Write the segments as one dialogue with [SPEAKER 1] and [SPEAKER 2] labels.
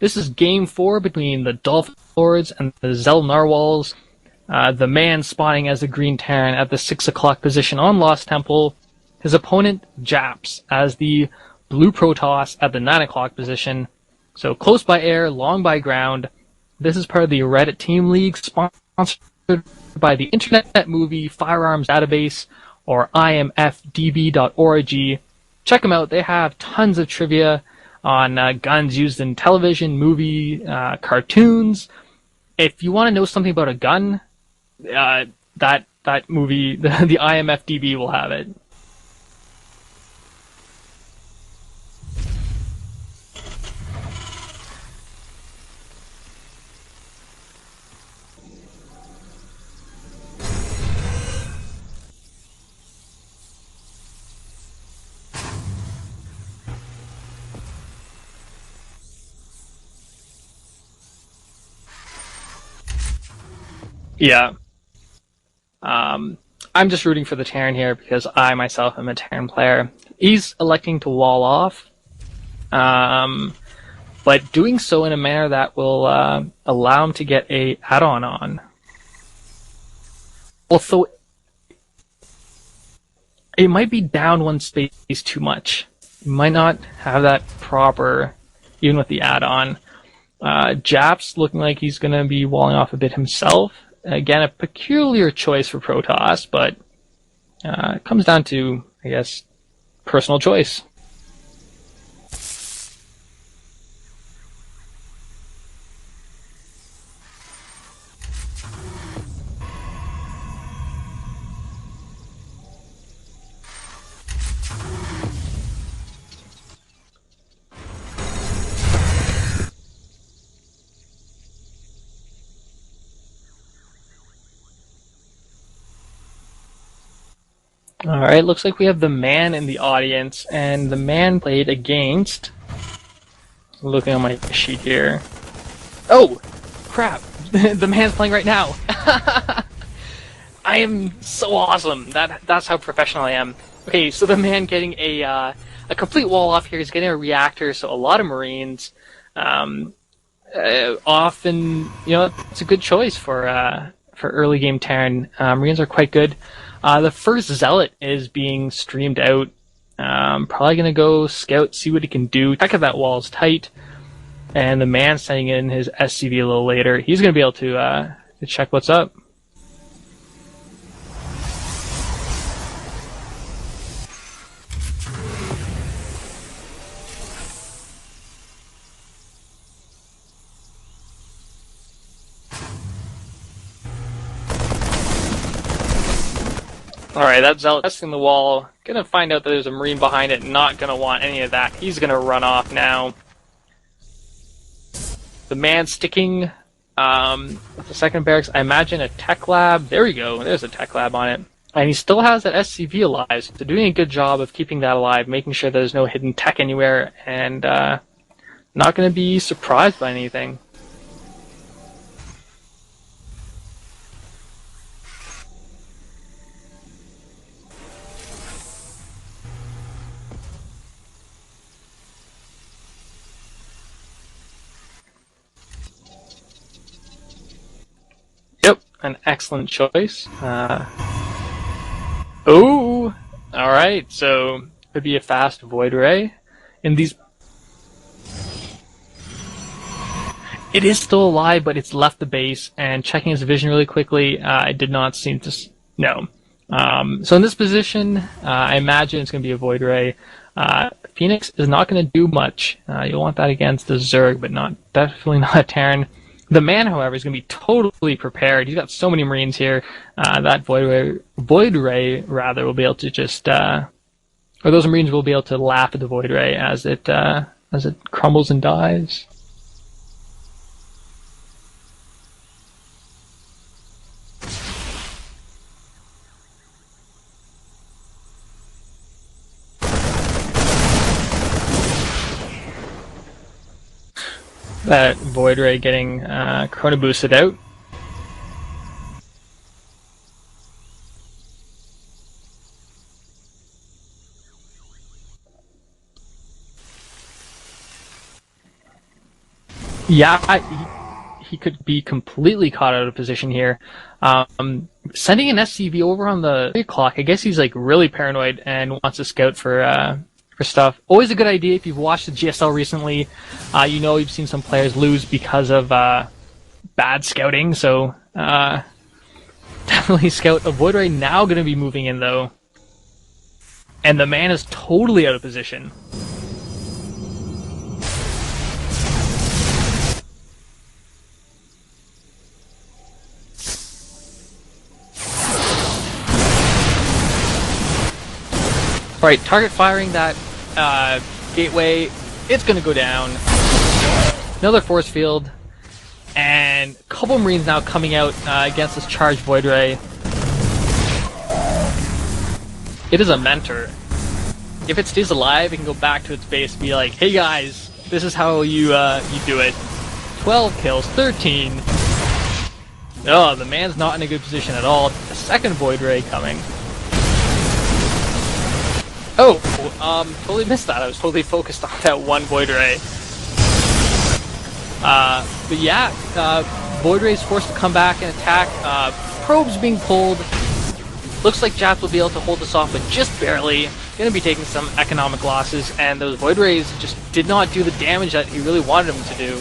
[SPEAKER 1] This is Game 4 between the Dolphin Lords and the Xel'Narwhals. The man spawning as a green Terran at the 6 o'clock position on Lost Temple. His opponent, Japz, as the blue Protoss at the 9 o'clock position. So close by air, long by ground. This is part of the Reddit Team League, sponsored by the Internet Movie Firearms Database, or imfdb.org. Check them out. They have tons of trivia on guns used in television, movie, cartoons. If you want to know something about a gun, that movie, the IMFDB will have it. Yeah. I'm just rooting for the Terran here because I myself am a Terran player. He's electing to wall off, but doing so in a manner that will allow him to get a add-on on. Although it might be down one space too much. You might not have that proper, even with the add-on. Japz looking like he's going to be walling off a bit himself. Again, a peculiar choice for Protoss, but it comes down to, I guess, personal choice. Alright, looks like we have the man in the audience, and the man played against... Looking on my sheet here. Oh! Crap! The man's playing right now! I am so awesome! That's how professional I am. Okay, so the man getting a complete wall off here. He's getting a reactor, so a lot of Marines. Often, it's a good choice for early game Terran. Marines are quite good. The first Zealot is being streamed out. Probably going to go scout, see what he can do. Check if that wall is tight. And the man sending in his SCV a little later. He's going to be able to check what's up. Alright, that Zealot testing the wall. Gonna find out that there's a Marine behind it. Not gonna want any of that. He's gonna run off now. The man sticking with the second barracks. I imagine a tech lab. There we go. There's a tech lab on it. And he still has that SCV alive. So doing a good job of keeping that alive, making sure there's no hidden tech anywhere, and not gonna be surprised by anything. Yep, an excellent choice. Oh, all right. So could be a fast void ray. In these, it is still alive, but it's left the base. And checking its vision really quickly, it did not seem to. No. So in this position, I imagine it's going to be a void ray. Phoenix is not going to do much. You'll want that against the Zerg, but definitely not a Terran. The man, however, is going to be totally prepared. He's got so many Marines here. That Void Ray, will be able to just, or those Marines will be able to laugh at the Void Ray as it crumbles and dies. That Void Ray getting Chrono boosted out. Yeah, he could be completely caught out of position here. Sending an SCV over on the 3 o'clock, I guess he's like really paranoid and wants to scout for stuff. Always a good idea if you've watched the GSL recently. You know you've seen some players lose because of bad scouting, so definitely scout. A Void Ray now going to be moving in though. And the man is totally out of position. Alright, target firing that gateway. It's going to go down. Another force field. And a couple Marines now coming out against this charged Void Ray. It is a mentor. If it stays alive, it can go back to its base and be like, hey guys, this is how you do it. 12 kills, 13. Oh, the man's not in a good position at all. The second Void Ray coming. Oh, totally missed that. I was totally focused on that one Void Ray. But yeah, Void Ray's forced to come back and attack. Probes being pulled. Looks like Japz will be able to hold this off, but just barely. Going to be taking some economic losses, and those Void Rays just did not do the damage that he really wanted them to do.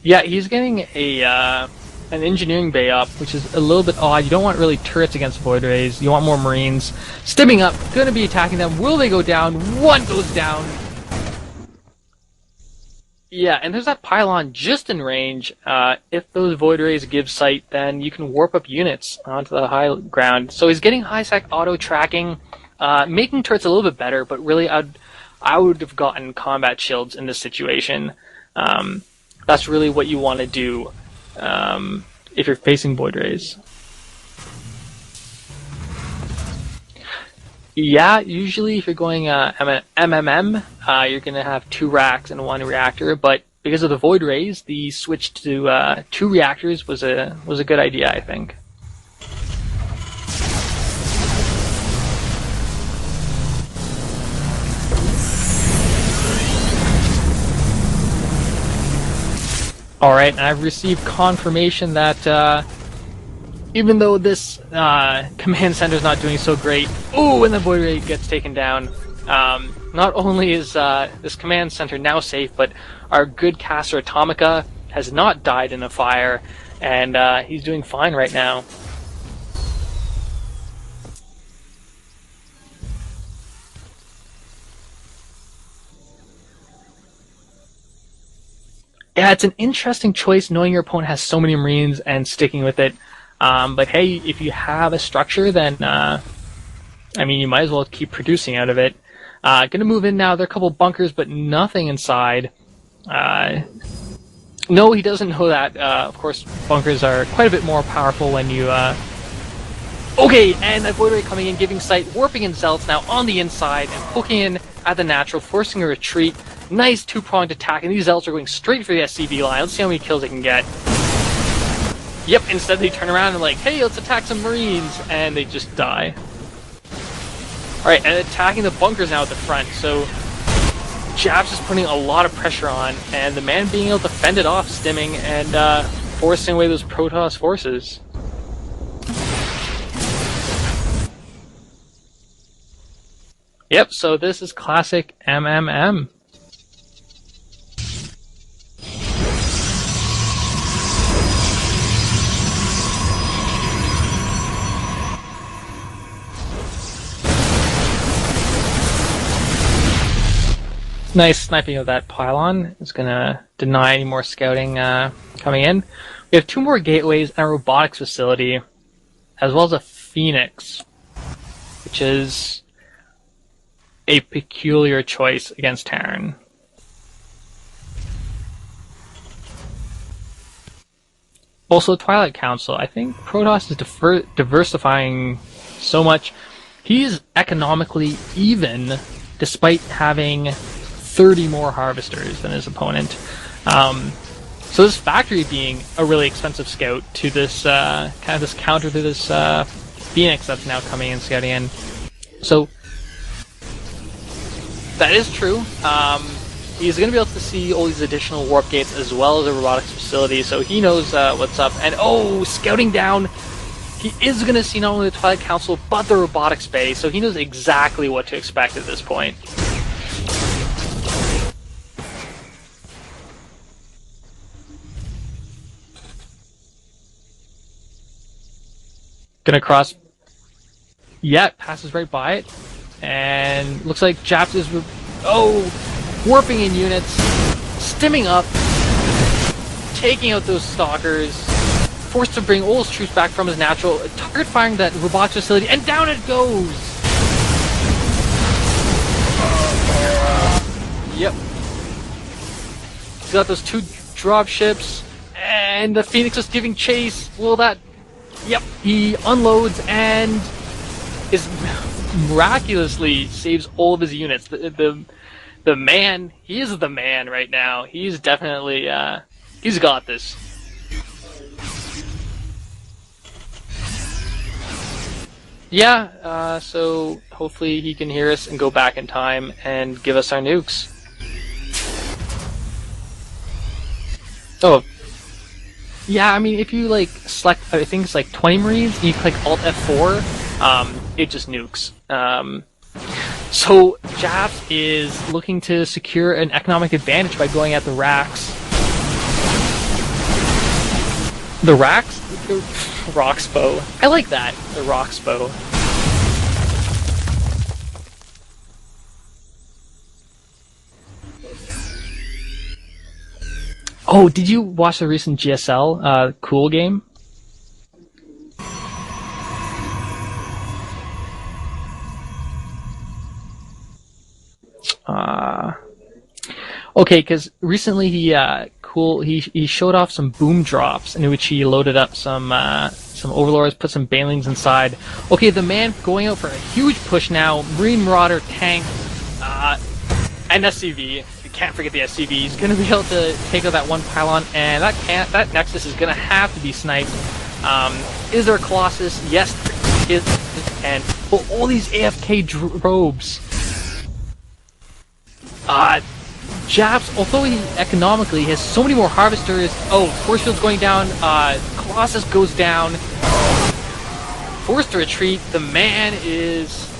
[SPEAKER 1] Yeah, he's getting an engineering bay up, which is a little bit odd. You don't want really turrets against Void Rays. You want more Marines. Stimming up, going to be attacking them. Will they go down? One goes down. Yeah, and there's that pylon just in range. If those Void Rays give sight, then you can warp up units onto the high ground. So he's getting high-sec auto tracking, making turrets a little bit better, but really I would have gotten combat shields in this situation. That's really what you want to do if you're facing Void Rays. Yeah, usually if you're going MMM, you're going to have 2 racks and 1 reactor, but because of the Void Rays, the switch to 2 reactors was a good idea, I think. Alright, and I've received confirmation that even though this command center is not doing so great, ooh, and the Void Ray gets taken down, not only is this command center now safe, but our good caster Atomica has not died in a fire, and he's doing fine right now. Yeah, it's an interesting choice knowing your opponent has so many Marines and sticking with it. But hey, if you have a structure, then I mean, you might as well keep producing out of it. Gonna move in now. There are a couple bunkers, but nothing inside. No, he doesn't know that. Of course, bunkers are quite a bit more powerful when you... Okay, and that Void Ray coming in, giving sight, warping in Zealots now on the inside, and poking in at the natural, forcing a retreat. Nice 2-pronged attack, and these Zealots are going straight for the SCV line. Let's see how many kills they can get. Yep, instead they turn around and like, hey, let's attack some Marines, and they just die. Alright, and attacking the bunkers now at the front, so Japz is putting a lot of pressure on, and the man being able to fend it off, stimming, and forcing away those Protoss forces. Yep, so this is classic MMM. Nice sniping of that pylon. It's going to deny any more scouting coming in. We have 2 more gateways and a robotics facility, as well as a Phoenix, which is a peculiar choice against Terran. Also, Twilight Council. I think Protoss is diversifying so much. He's economically even despite having 30 more harvesters than his opponent. So this factory being a really expensive scout to this kind of this counter to this Phoenix that's now coming and scouting in. So that is true. He's going to be able to see all these additional warp gates as well as a robotics facility, so he knows what's up. And scouting down, he is going to see not only the Twilight Council but the robotics bay, so he knows exactly what to expect at this point. Gonna cross. Yeah, passes right by it. And looks like Japz is warping in units, stimming up, taking out those stalkers, forced to bring all his troops back from his natural, target firing that robotics facility, and down it goes! Yep. He's got those 2 drop ships, and the Phoenix is giving chase. Will that... Yep, he unloads and is miraculously saves all of his units. The man, he is the man right now. He's definitely, he's got this. Yeah, so hopefully he can hear us and go back in time and give us our nukes. Oh. Yeah, I mean, if you, like, select, I think it's like 20 Marines, and you click Alt F4, it just nukes. So, Japz is looking to secure an economic advantage by going at the racks. The racks? The Roxbow. I like that, the Roxbow. Oh, did you watch the recent GSL Cool game? Okay, because recently he showed off some boom drops in which he loaded up some overlords, put some banelings inside. Okay, the man going out for a huge push now. Marine Marauder, tank, and SCV. You can't forget the SCV. He's going to be able to take out that one pylon, and that Nexus is going to have to be sniped. Is there a Colossus? Yes, there is. And all these AFK drobes. Japz, although he economically has so many more harvesters. Oh, force field's going down. Colossus goes down. Forced to retreat. The man is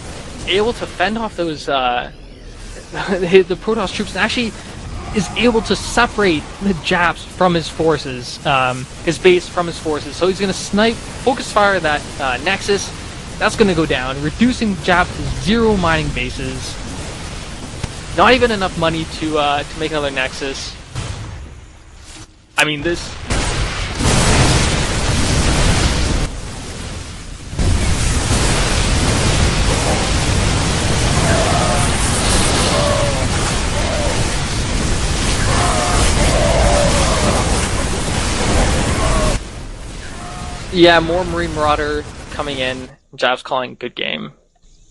[SPEAKER 1] able to fend off those the Protoss troops, and actually is able to separate the Japz from his forces, his base from his forces. So he's going to snipe, focus fire that Nexus. That's going to go down, reducing Japz to 0 mining bases. Not even enough money to make another Nexus. I mean, this... Yeah, more Marine Marauder coming in. Japz calling good game.